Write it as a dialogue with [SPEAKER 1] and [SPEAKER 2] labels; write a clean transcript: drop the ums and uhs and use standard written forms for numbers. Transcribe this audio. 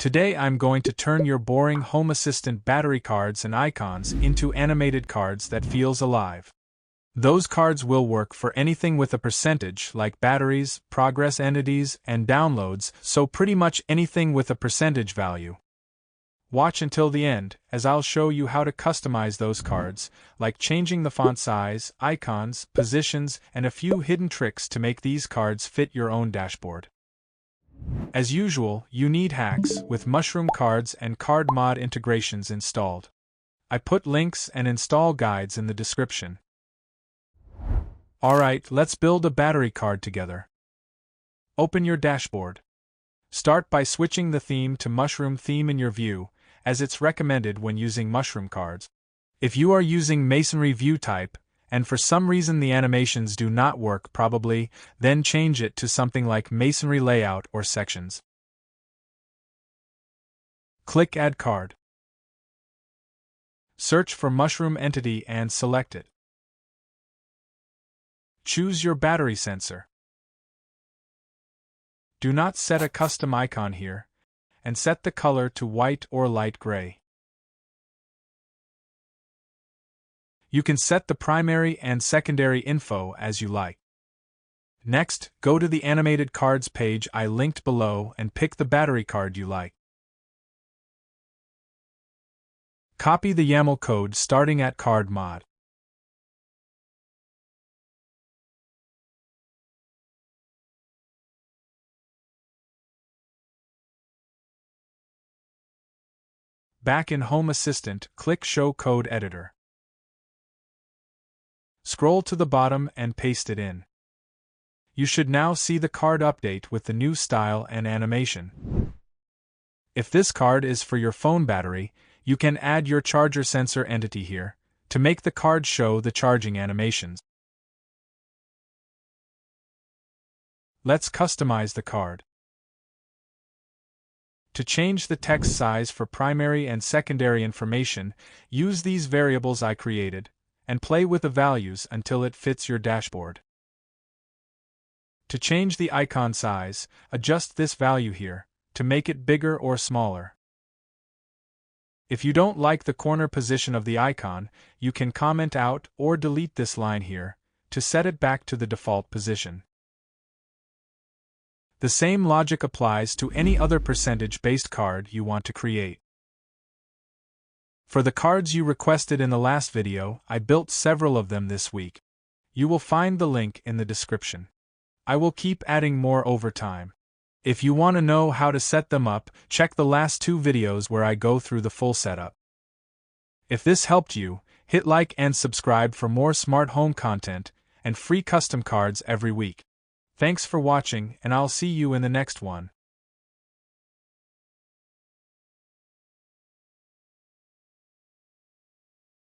[SPEAKER 1] Today I'm going to turn your boring Home Assistant battery cards and icons into animated cards that feels alive. Those cards will work for anything with a percentage like batteries, progress entities, and downloads, so pretty much anything with a percentage value. Watch until the end, as I'll show you how to customize those cards, like changing the font size, icons, positions, and a few hidden tricks to make these cards fit your own dashboard. As usual, you need HACS with Mushroom cards and card mod integrations installed. I put links and install guides in the description. Alright, let's build a battery card together. Open your dashboard. Start by switching the theme to Mushroom theme in your view, as it's recommended when using Mushroom cards. If you are using Masonry view type, and for some reason the animations do not work probably, then change it to something like Masonry layout or sections. Click Add Card. Search for Mushroom entity and select it. Choose your battery sensor. Do not set a custom icon here, and set the color to white or light gray. You can set the primary and secondary info as you like. Next, go to the animated cards page I linked below and pick the battery card you like. Copy the YAML code starting at card mod. Back in Home Assistant, click Show Code Editor. Scroll to the bottom and paste it in. You should now see the card update with the new style and animation. If this card is for your phone battery, you can add your charger sensor entity here, to make the card show the charging animations. Let's customize the card. To change the text size for primary and secondary information, use these variables I created, and play with the values until it fits your dashboard. To change the icon size, adjust this value here, to make it bigger or smaller. If you don't like the corner position of the icon, you can comment out or delete this line here, to set it back to the default position. The same logic applies to any other percentage-based card you want to create. For the cards you requested in the last video, I built several of them this week. You will find the link in the description. I will keep adding more over time. If you want to know how to set them up, check the last 2 videos where I go through the full setup. If this helped you, hit like and subscribe for more smart home content and free custom cards every week. Thanks for watching, and I'll see you in the next one.